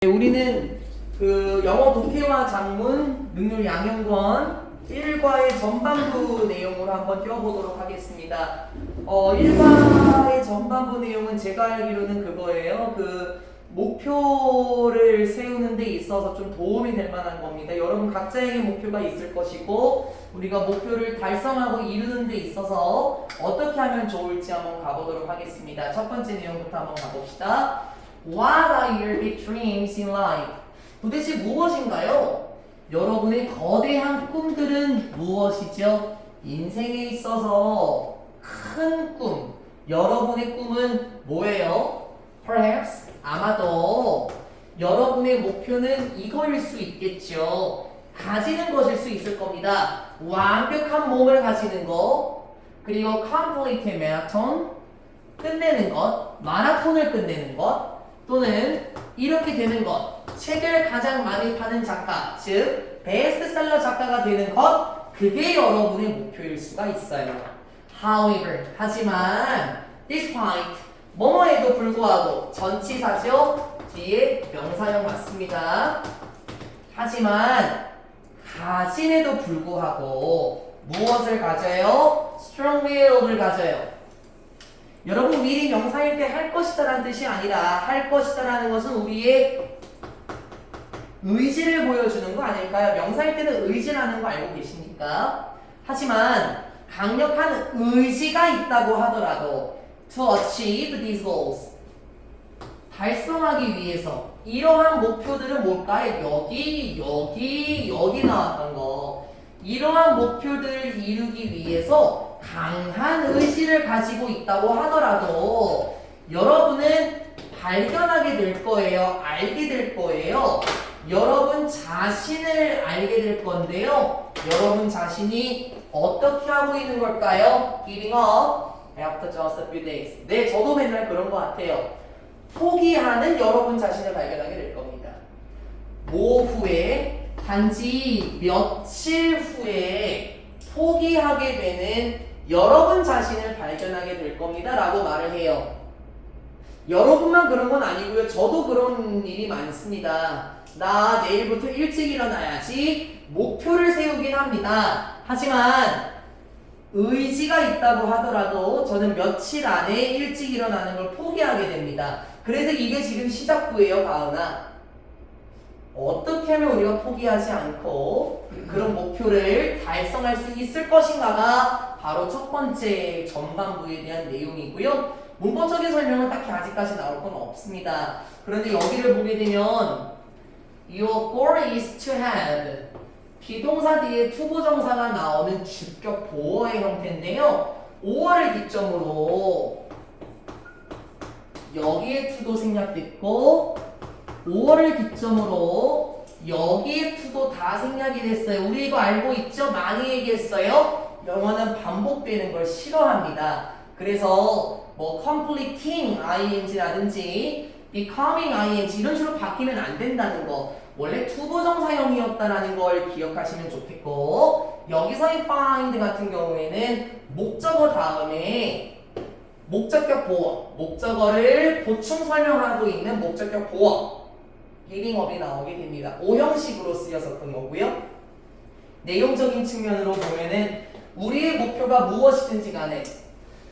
우리는 그 영어 독해와 작문 능률 양형권 1과의 전반부 내용으로 한번 띄워보도록 하겠습니다. 1과의 전반부 내용은 제가 알기로는 그거예요. 그 목표를 세우는 데 있어서 좀 도움이 될 만한 겁니다. 여러분 각자에게 목표가 있을 것이고 우리가 목표를 달성하고 이루는 데 있어서 어떻게 하면 좋을지 한번 가보도록 하겠습니다. 첫 번째 내용부터 한번 가봅시다. What are your big dreams in life? 도대체 무엇인가요? 여러분의 거대한 꿈들은 무엇이죠? 인생에 있어서 큰 꿈. 여러분의 꿈은 뭐예요? Perhaps, 아마도 여러분의 목표는 이거일 수 있겠죠. 가지는 것일 수 있을 겁니다. 완벽한 몸을 가지는 것, 그리고 complete marathon, 끝내는 것, 마라톤을 끝내는 것, 또는 이렇게 되는 것, 책을 가장 많이 파는 작가, 즉 베스트셀러 작가가 되는 것, 그게 여러분의 목표일 수가 있어요. However, 하지만 despite, 뭐뭐에도 불구하고, 전치사죠? 뒤에 명사형 맞습니다. 하지만 가짐에도 불구하고 무엇을 가져요? strong will을 가져요. 여러분 will이 명사일 때 할 것이다 라는 뜻이 아니라 할 것이다 라는 것은 우리의 의지를 보여주는 거 아닐까요? 명사일 때는 의지라는 거 알고 계십니까? 하지만 강력한 의지가 있다고 하더라도 to achieve these goals, 달성하기 위해서 이러한 목표들은 뭘까요? 여기 나왔던 거. 이러한 목표들을 이루기 위해서 강한 의지를 가지고 있다고 하더라도 여러분은 발견하게 될 거예요. 알게 될 거예요. 여러분 자신을 알게 될 건데요. 여러분 자신이 어떻게 하고 있는 걸까요? Giving up after just a few days. 네, 저도 맨날 그런 것 같아요. 포기하는 여러분 자신을 발견하게 될 겁니다. 뭐 후에? 단지 며칠 후에 포기하게 되는 여러분 자신을 발견하게 될 겁니다 라고 말을 해요. 여러분만 그런 건 아니고요. 저도 그런 일이 많습니다. 나 내일부터 일찍 일어나야지 목표를 세우긴 합니다. 하지만 의지가 있다고 하더라도 저는 며칠 안에 일찍 일어나는 걸 포기하게 됩니다. 그래서 이게 지금 시작부예요, 가은아. 어떻게 하면 우리가 포기하지 않고 그런 목표를 달성할 수 있을 것인가가 바로 첫 번째 전반부에 대한 내용이고요. 문법적인 설명은 딱히 아직까지 나올 건 없습니다. 그런데 여기를 보게 되면 Your goal is to have 비동사 뒤에 투부정사가 나오는 주격 보어의 형태인데요. 5월을 기점으로 여기에 to도 생략됐고 5월을 기점으로 여기에 to도 다 생략이 됐어요. 우리 이거 알고 있죠? 많이 얘기했어요. 영어는 반복되는 걸 싫어합니다. 그래서 뭐 completing ing라든지 becoming ing 이런 식으로 바뀌면 안 된다는 거. 원래 투부정사형이었다라는 걸 기억하시면 좋겠고, 여기서의 find 같은 경우에는 목적어 다음에 목적격 보어, 목적어를 보충 설명하고 있는 목적격 보어 giving up이 나오게 됩니다. O형식으로 쓰였었던 거고요. 내용적인 측면으로 보면은 우리의 목표가 무엇이든지 간에,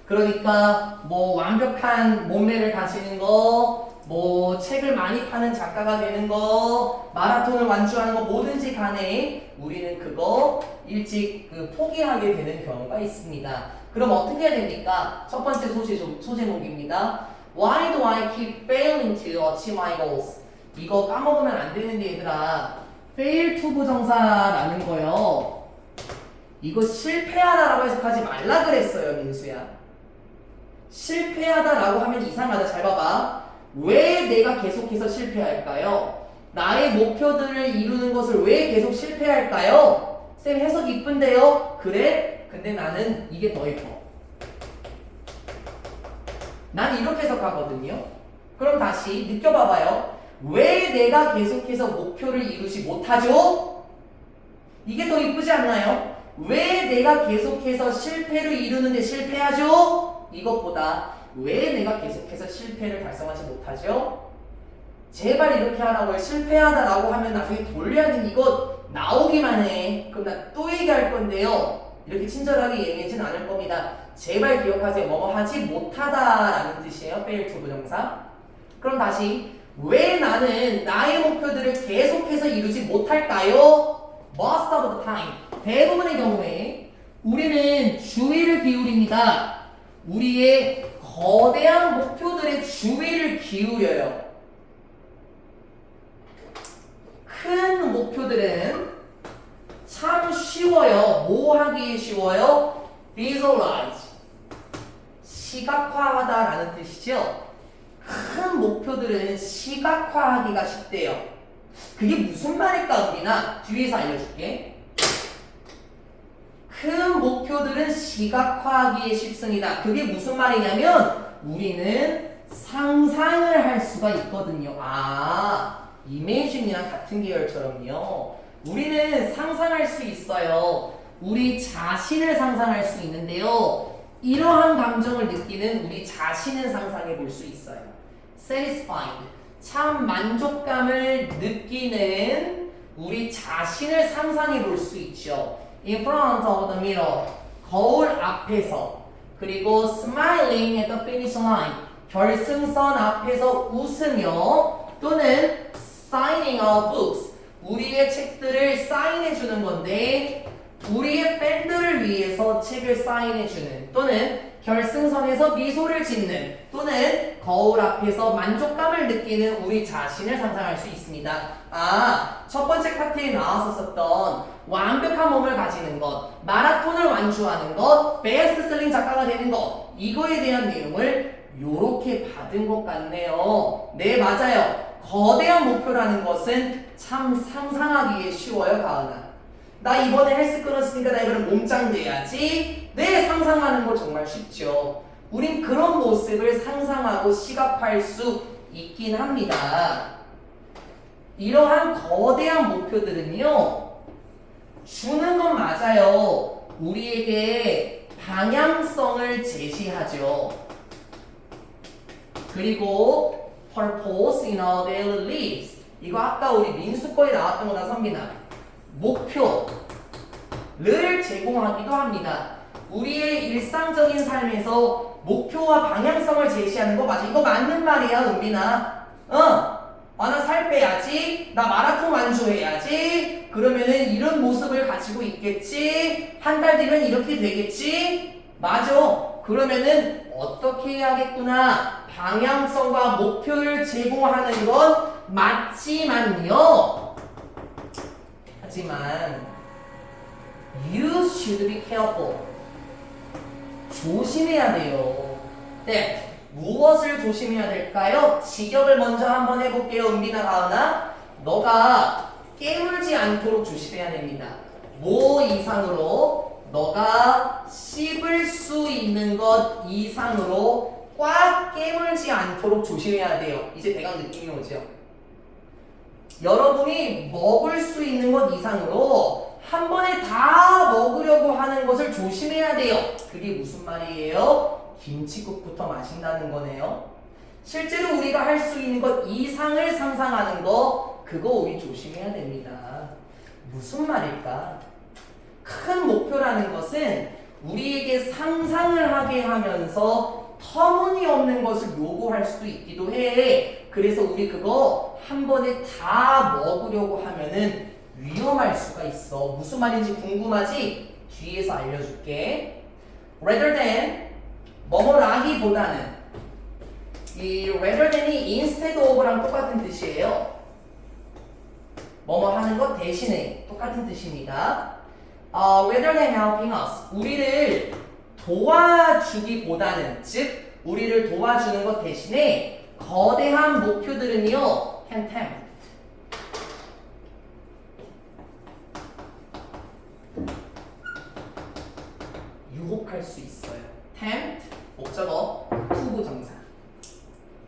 그러니까 뭐 완벽한 몸매를 가지는 거, 뭐 책을 많이 파는 작가가 되는 거, 마라톤을 완주하는 거, 뭐든지 간에 우리는 그거 일찍 포기하게 되는 경우가 있습니다. 그럼 어떻게 해야 됩니까? 첫 번째 소제목입니다. Why do I keep failing to achieve my goals? 이거 까먹으면 안 되는데 얘들아, fail to 부정사라는 거요. 이거 실패하다라고 해석하지 말라 그랬어요, 민수야. 실패하다라고 하면 이상하다. 잘 봐봐. 왜 내가 계속해서 실패할까요? 나의 목표들을 이루는 것을 왜 계속 실패할까요? 쌤 해석 이쁜데요? 그래? 근데 나는 이게 더 예뻐. 난 이렇게 해석하거든요. 그럼 다시 느껴봐봐요. 왜 내가 계속해서 목표를 이루지 못하죠? 이게 더 이쁘지 않나요? 왜 내가 계속해서 실패를 이루는데 실패하죠? 이것보다 왜 내가 계속해서 실패를 달성하지 못하죠? 제발 이렇게 하라고요. 실패하다라고 하면 나중에 돌려야 되는 이거 나오기만 해. 그럼 나 또 얘기할 건데요. 이렇게 친절하게 얘기하진 않을 겁니다. 제발 기억하세요. 뭐뭐 하지 못하다라는 뜻이에요. fail to 부정사. 그럼 다시 왜 나는 나의 목표들을 계속해서 이루지 못할까요? Most of the time. 대부분의 경우에 우리는 주의를 기울입니다. 우리의 거대한 목표들의 주의를 기울여요. 큰 목표들은 참 쉬워요. 뭐 하기 쉬워요? Visualize. 시각화하다라는 뜻이죠. 큰 목표들은 시각화하기가 쉽대요. 그게 무슨 말일까, 은빈아? 뒤에서 알려줄게. 큰 목표들은 시각화하기에 쉽습니다. 그게 무슨 말이냐면 우리는 상상을 할 수가 있거든요. 이미지랑 같은 계열처럼요. 우리는 상상할 수 있어요. 우리 자신을 상상할 수 있는데요. 이러한 감정을 느끼는 우리 자신을 상상해 볼 수 있어요. satisfied. 참 만족감을 느끼는 우리 자신을 상상해 볼 수 있죠. in front of the mirror. 거울 앞에서. 그리고 smiling at the finish line. 결승선 앞에서 웃으며 또는 signing our books. 우리의 책들을 사인해 주는 건데 우리의 팬들을 위해서 책을 사인해 주는 또는 결승선에서 미소를 짓는 또는 거울 앞에서 만족감을 느끼는 우리 자신을 상상할 수 있습니다. 첫 번째 파트에 나왔었던 완벽한 몸을 가지는 것, 마라톤을 완주하는 것, 베스트셀링 작가가 되는 것, 이거에 대한 내용을 요렇게 받은 것 같네요. 네, 맞아요. 거대한 목표라는 것은 참 상상하기에 쉬워요, 가은아. 나 이번에 헬스 끊었으니까 나 이번에 몸짱 돼야지. 네, 상상하는 거 정말 쉽죠. 우린 그런 모습을 상상하고 시각화할 수 있긴 합니다. 이러한 거대한 목표들은요, 주는 건 맞아요. 우리에게 방향성을 제시하죠. 그리고 purpose in our daily lives. 이거 아까 우리 민수 거에 나왔던 거다, 선빈아. 목표를 제공하기도 합니다. 우리의 일상적인 삶에서 목표와 방향성을 제시하는 거 맞아. 이거 맞는 말이야, 은빈아. 나 살 빼야지. 나 마라톤 완주해야지. 그러면은 이런 모습을 가지고 있겠지. 한 달 뒤면 이렇게 되겠지. 맞아. 그러면은 어떻게 해야겠구나. 방향성과 목표를 제공하는 건 맞지만요. 하지만 you should be careful. 조심해야 돼요. 네, 무엇을 조심해야 될까요? 직역을 먼저 한번 해볼게요. 은빈아, 가은아. 너가 깨물지 않도록 조심해야 됩니다. 뭐 이상으로? 너가 씹을 수 있는 것 이상으로 꽉 깨물지 않도록 조심해야 돼요. 이제 대강 느낌이 오죠? 여러분이 먹을 수 있는 것 이상으로 한 번에 다 먹으려고 하는 것을 조심해야 돼요. 그게 무슨 말이에요? 김치국부터 마신다는 거네요. 실제로 우리가 할 수 있는 것 이상을 상상하는 거, 그거 우리 조심해야 됩니다. 무슨 말일까? 큰 목표라는 것은 우리에게 상상을 하게 하면서 터무니없는 것을 요구할 수도 있기도 해. 그래서 우리 그거 한 번에 다 먹으려고 하면은 위험할 수가 있어. 무슨 말인지 궁금하지? 뒤에서 알려줄게. rather than 뭐뭐라기보다는 이 rather than이 instead of랑 똑같은 뜻이에요. 뭐뭐 하는 것 대신에 똑같은 뜻입니다. rather than helping us 우리를 도와주기보다는 즉 우리를 도와주는 것 대신에 거대한 목표들은요 can tempt 유혹할 수 있어요. tempt 목적어 투부정사.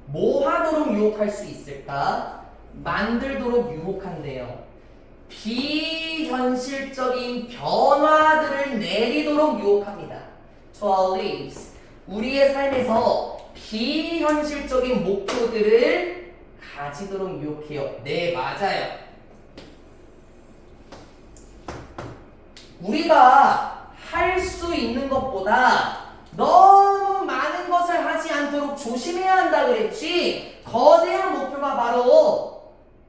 뭐 하도록 유혹할 수 있을까? 만들도록 유혹한대요. 비현실적인 변화들을 내리도록 유혹합니다. To our lives. 우리의 삶에서 비현실적인 목표들을 가지도록 유혹해요. 네, 맞아요. 우리가 할 수 있는 것보다 너무 많은 것을 하지 않도록 조심해야 한다 그랬지. 거대한 목표가 바로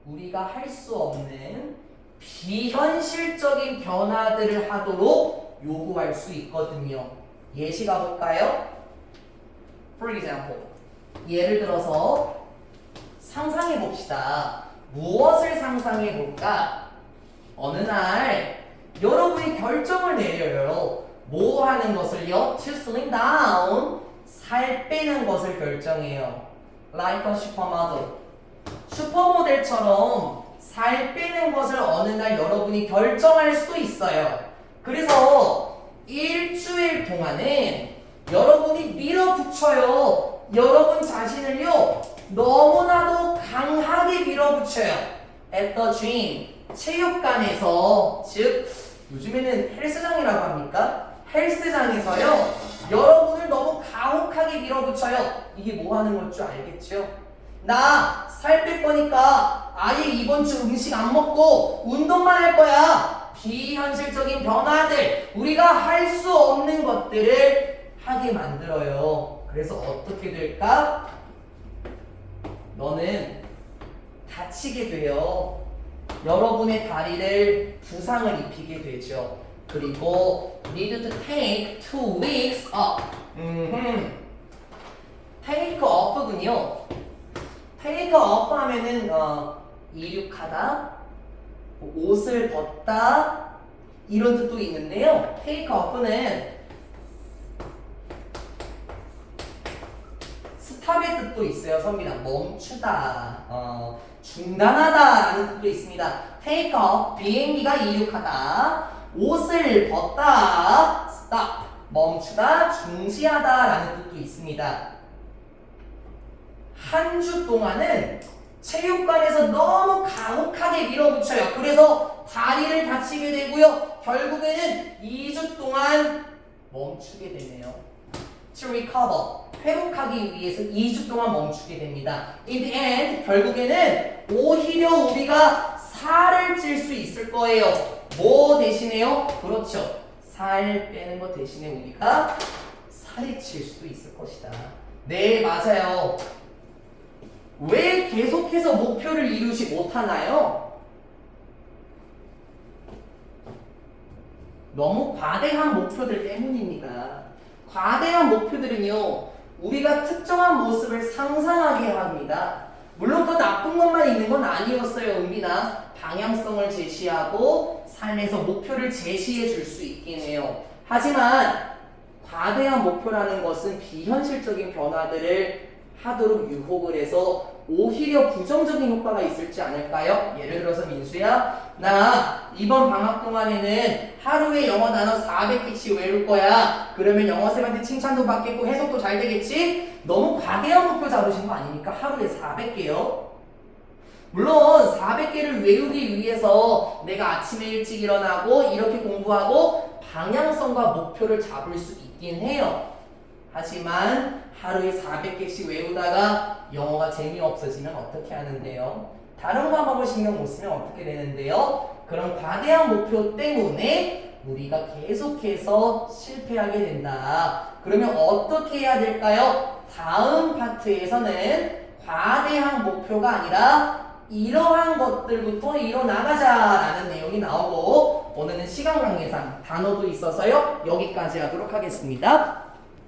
우리가 할 수 없는 비현실적인 변화들을 하도록 요구할 수 있거든요. 예시 가볼까요? For example, 예를 들어서 상상해 봅시다. 무엇을 상상해 볼까? 어느 날 여러분이 결정을 내려요. 뭐 하는 것을요? To slim down, 살 빼는 것을 결정해요. Like a supermodel. 슈퍼모델처럼 살 빼는 것을 어느 날 여러분이 결정할 수도 있어요. 그래서 일주일 동안은 여러분이 밀어붙여요. 여러분 자신을요 너무나도 강하게 밀어붙여요. At the gym, 체육관에서, 즉 요즘에는 헬스장이라고 합니까? 헬스장에서요 여러분을 너무 가혹하게 밀어붙여요. 이게 뭐 하는 걸 줄 알겠죠? 나 살 뺄 거니까 아예 이번 주 음식 안 먹고 운동만 할 거야. 비현실적인 변화들, 우리가 할 수 없는 것들을 하게 만들어요. 그래서 어떻게 될까? 너는 다치게 돼요. 여러분의 다리를 부상을 입히게 되죠. 그리고 need to take 2 weeks off. take off군요. take off 하면은 이륙하다, 옷을 벗다 이런 뜻도 있는데요. take off는 스탑의 뜻도 있어요. 선비랑 멈추다, 중단하다 라는 뜻도 있습니다. take off, 비행기가 이륙하다, 옷을 벗다, stop, 멈추다, 중지하다 라는 뜻도 있습니다. 한 주 동안은 체육관에서 너무 가혹하게 밀어붙여요. 그래서 다리를 다치게 되고요. 결국에는 2주 동안 멈추게 되네요. To recover, 회복하기 위해서 2주 동안 멈추게 됩니다. In the end, 결국에는 오히려 우리가 살을 찔 수 있을 거예요. 뭐 대신에요? 그렇죠. 살 빼는 것 대신에 우리가 살이 찔 수도 있을 것이다. 네, 맞아요. 왜 계속해서 목표를 이루지 못하나요? 너무 과대한 목표들 때문입니다. 과대한 목표들은요, 우리가 특정한 모습을 상상하게 합니다. 물론 그 나쁜 것만 있는 건 아니었어요. 은빈아, 방향성을 제시하고 삶에서 목표를 제시해 줄 수 있긴 해요. 하지만 과대한 목표라는 것은 비현실적인 변화들을 하도록 유혹을 해서 오히려 부정적인 효과가 있을지 않을까요? 예를 들어서 민수야, 나 이번 방학 동안에는 하루에 영어 단어 400개씩 외울 거야. 그러면 영어쌤한테 칭찬도 받겠고 해석도 잘 되겠지? 너무 과대한 목표 잡으신 거 아닙니까? 하루에 400개요? 물론 400개를 외우기 위해서 내가 아침에 일찍 일어나고 이렇게 공부하고 방향성과 목표를 잡을 수 있긴 해요. 하지만 하루에 400개씩 외우다가 영어가 재미없어지면 어떻게 하는데요? 다른 과목을 신경 못 쓰면 어떻게 되는데요? 그런 과대한 목표 때문에 우리가 계속해서 실패하게 된다. 그러면 어떻게 해야 될까요? 다음 파트에서는 과대한 목표가 아니라 이러한 것들부터 이뤄나가자라는 내용이 나오고, 오늘은 시간 관계상 단어도 있어서요. 여기까지 하도록 하겠습니다.